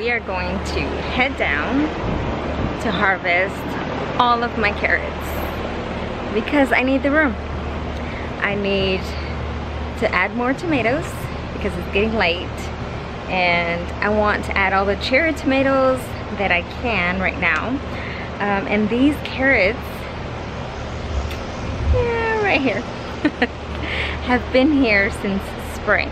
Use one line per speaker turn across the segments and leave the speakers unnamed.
we are going to head down to harvest all of my carrots because I need the room. I need to add more tomatoes because it's getting late, and I want to add all the cherry tomatoes that I can right now. And these carrots, yeah, right here, have been here since spring.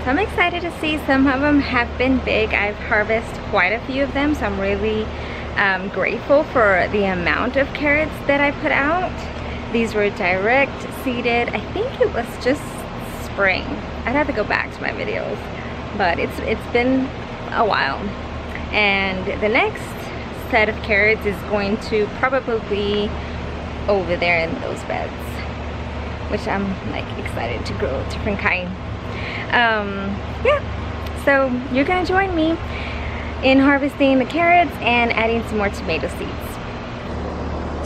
So I'm excited to see. Some of them have been big. I've harvested quite a few of them, so I'm really grateful for the amount of carrots that I put out. These were direct seeded. I think it was just spring. I'd have to go back to my videos, but it's been a while. And the next set of carrots is going to probably be over there in those beds, which I'm like excited to grow a different kind. Yeah, so you're gonna join me in harvesting the carrots and adding some more tomato seeds.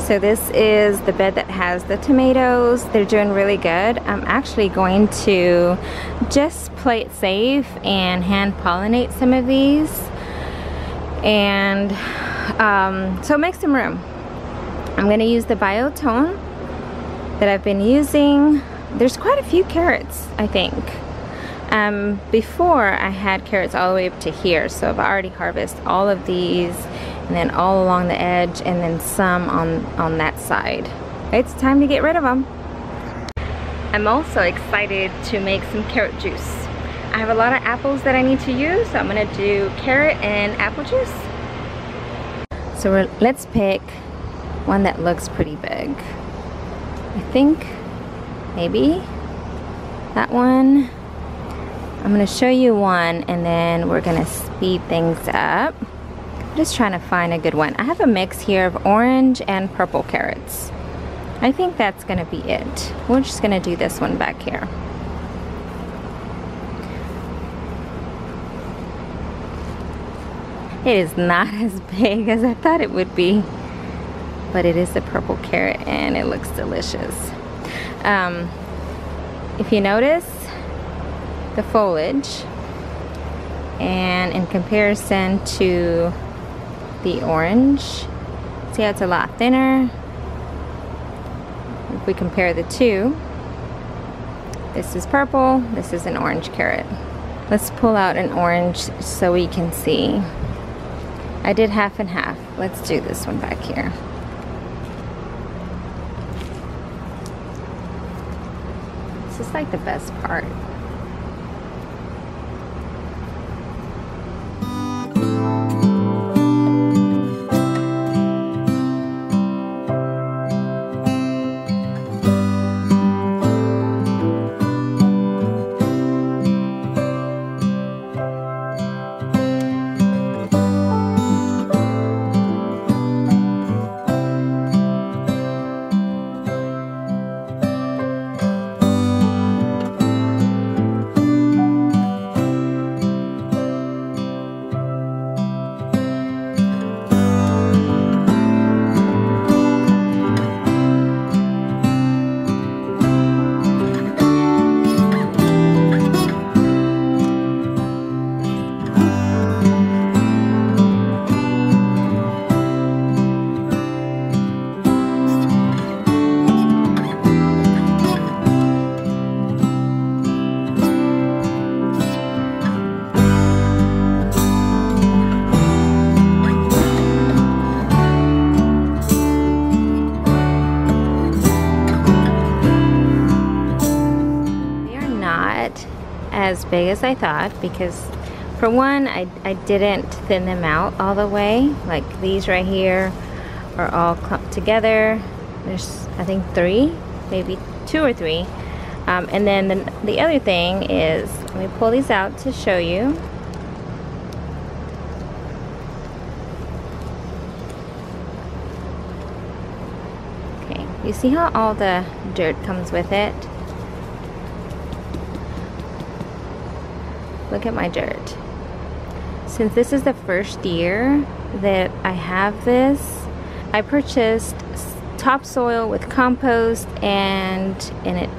So this is the bed that has the tomatoes. They're doing really good. I'm actually going to just play it safe and hand pollinate some of these, and so make some room. I'm gonna use the biotone that I've been using. There's quite a few carrots, I think. Before I had carrots all the way up to here, so I've already harvested all of these, and then all along the edge, and then some on that side. It's time to get rid of them. I'm also excited to make some carrot juice. I have a lot of apples that I need to use, so I'm gonna do carrot and apple juice. So let's pick one that looks pretty big. I think maybe that one. I'm gonna show you one, and then we're gonna speed things up. I'm just trying to find a good one. I have a mix here of orange and purple carrots. I think that's gonna be it. We're just gonna do this one back here. It is not as big as I thought it would be, but it is a purple carrot and it looks delicious. If you notice the foliage, and in comparison to the orange, see how it's a lot thinner? If we compare the two, this is purple, this is an orange carrot. Let's pull out an orange so we can see. I did half and half. Let's do this one back here. This is like the best part. As big as I thought, because for one, I didn't thin them out all the way. Like these right here are all clumped together. There's I think 3, maybe 2 or 3, and then the other thing is, let me pull these out to show you. Okay, you see how all the dirt comes with it? Look at my dirt. Since this is the first year that I have this, I purchased topsoil with compost, and it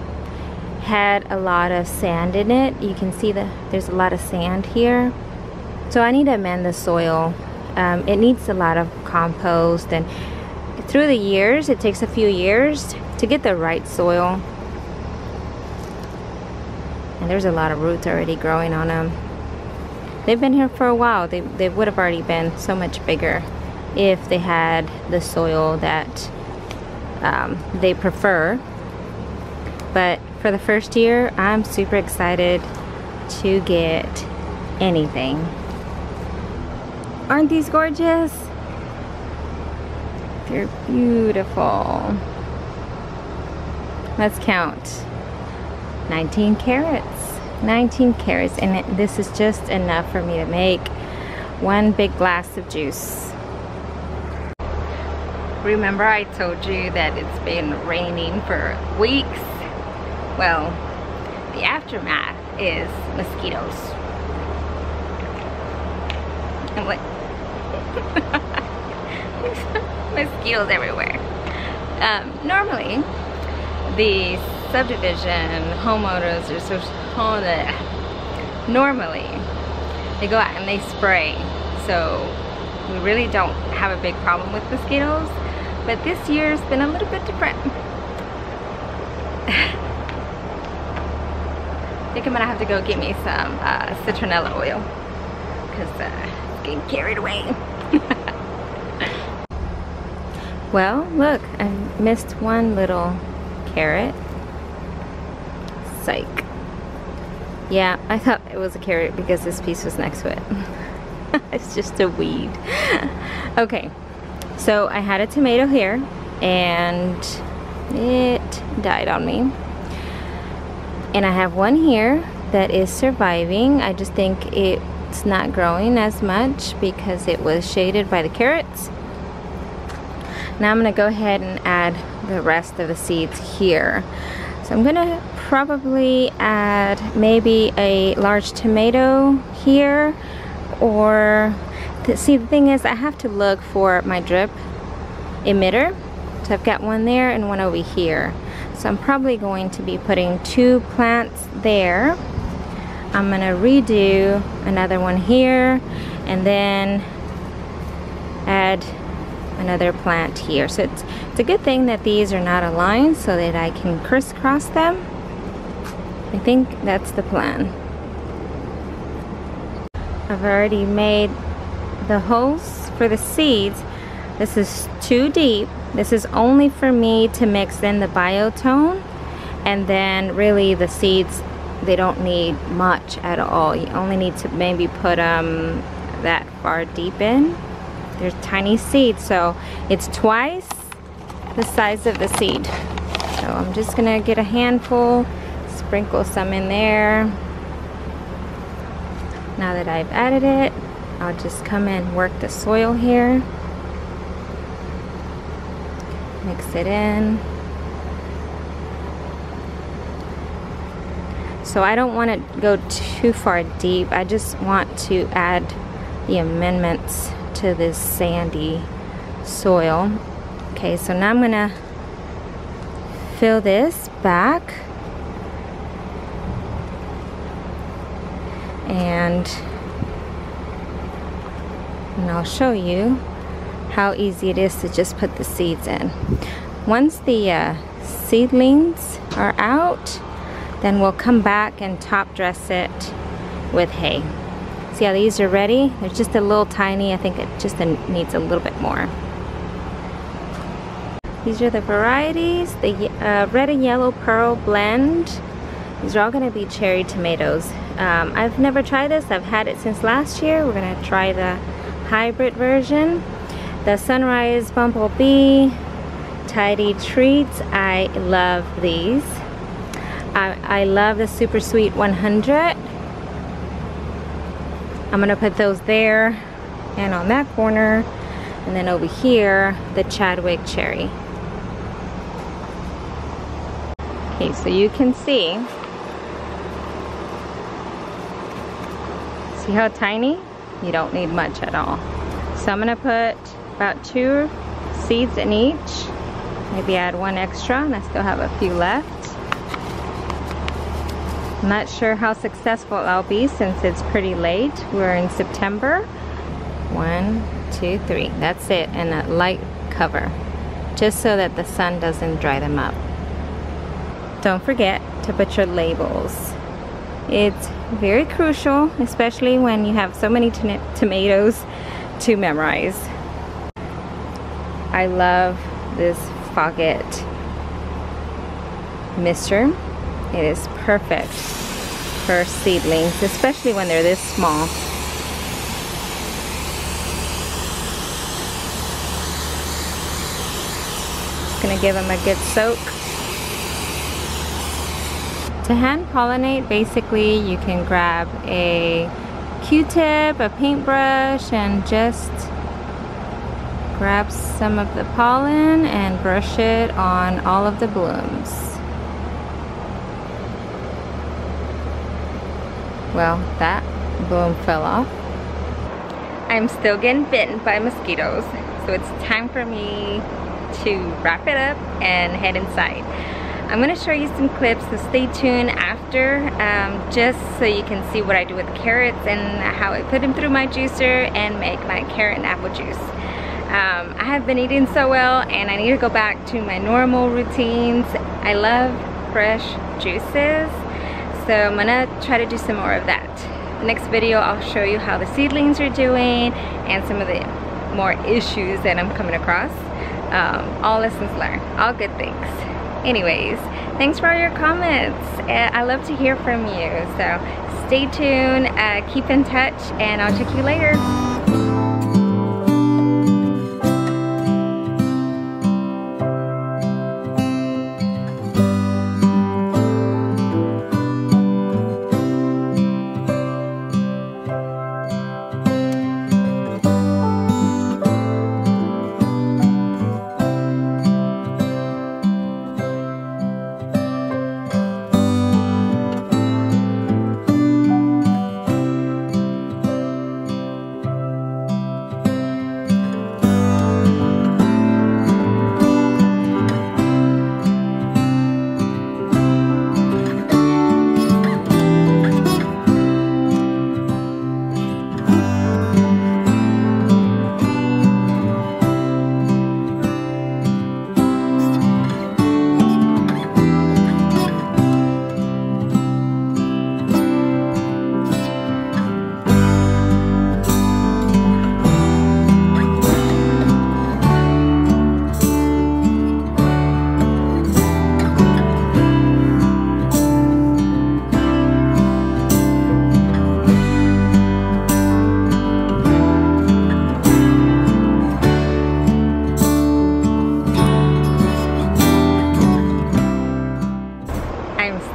had a lot of sand in it. You can see there's a lot of sand here. So I need to amend the soil. It needs a lot of compost, and through the years, it takes a few years to get the right soil. And there's a lot of roots already growing on them. They've been here for a while. They would have already been so much bigger if they had the soil that they prefer. But for the first year, I'm super excited to get anything. Aren't these gorgeous? They're beautiful. Let's count. 19 carats. 19 carats, and this is just enough for me to make one big glass of juice. Remember I told you that it's been raining for weeks? Well, the aftermath is mosquitoes. I'm like, mosquitoes everywhere. Normally, the subdivision homeowners are so normally they go out and they spray, so we really don't have a big problem with mosquitoes. But this year's been a little bit different. I think I'm gonna have to go get me some citronella oil because it's getting carried away. Well, look, I missed one little carrot. Psych. Yeah, I thought it was a carrot because this piece was next to it. It's just a weed. Okay, so I had a tomato here and it died on me. And I have one here that is surviving. I just think it's not growing as much because it was shaded by the carrots. Now I'm gonna go ahead and add the rest of the seeds here. So I'm gonna probably add maybe a large tomato here, or see, the thing is I have to look for my drip emitter. So I've got one there and one over here. So I'm probably going to be putting 2 plants there. I'm gonna redo another one here and then add another plant here. So it's a good thing that these are not aligned so that I can crisscross them. I think that's the plan. I've already made the holes for the seeds. This is too deep. This is only for me to mix in the biotone, and then really the seeds, they don't need much at all. You only need to maybe put that far deep in. They're tiny seeds, so it's twice the size of the seed. So I'm just gonna get a handful, sprinkle some in there. Now that I've added it, I'll just come in and work the soil here. Mix it in. So I don't want to go too far deep. I just want to add the amendments to this sandy soil. Okay, so now I'm gonna fill this back, and I'll show you how easy it is to just put the seeds in. Once the seedlings are out, then we'll come back and top dress it with hay. See how these are ready? They're just a little tiny. I think it just needs a little bit more. These are the varieties, the red and yellow pearl blend. These are all gonna be cherry tomatoes. I've never tried this. I've had it since last year. We're gonna try the hybrid version. The Sunrise Bumblebee Tidy Treats. I love these. I love the Super Sweet 100. I'm gonna put those there and on that corner, and then over here the Chadwick Cherry. Okay, so you can see how tiny? You don't need much at all. So I'm gonna put about 2 seeds in each, maybe add 1 extra, and I still have a few left. Not sure how successful I'll be since it's pretty late. We're in September. 1, 2, 3. That's it, and a light cover, just so that the sun doesn't dry them up. Don't forget to put your labels. It's very crucial, especially when you have so many tomatoes to memorize. I love this Foggett mister. It is perfect for seedlings, especially when they're this small. Just gonna give them a good soak. To hand pollinate, basically you can grab a Q-tip, a paintbrush, and just grab some of the pollen and brush it on all of the blooms. Well, that bloom fell off. I'm still getting bitten by mosquitoes, so it's time for me to wrap it up and head inside. I'm gonna show you some clips, so stay tuned after, just so you can see what I do with the carrots and how I put them through my juicer and make my carrot and apple juice. I have been eating so well, and I need to go back to my normal routines. I love fresh juices, so I'm gonna try to do some more of that. The next video I'll show you how the seedlings are doing and some of the more issues that I'm coming across. All lessons learned, all good things. Anyways, thanks for all your comments. I love to hear from you, so stay tuned, keep in touch, and I'll check you later.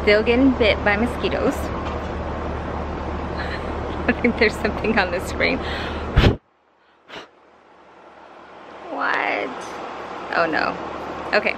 Still getting bit by mosquitoes. I think there's something on the screen. What? Oh no. Okay.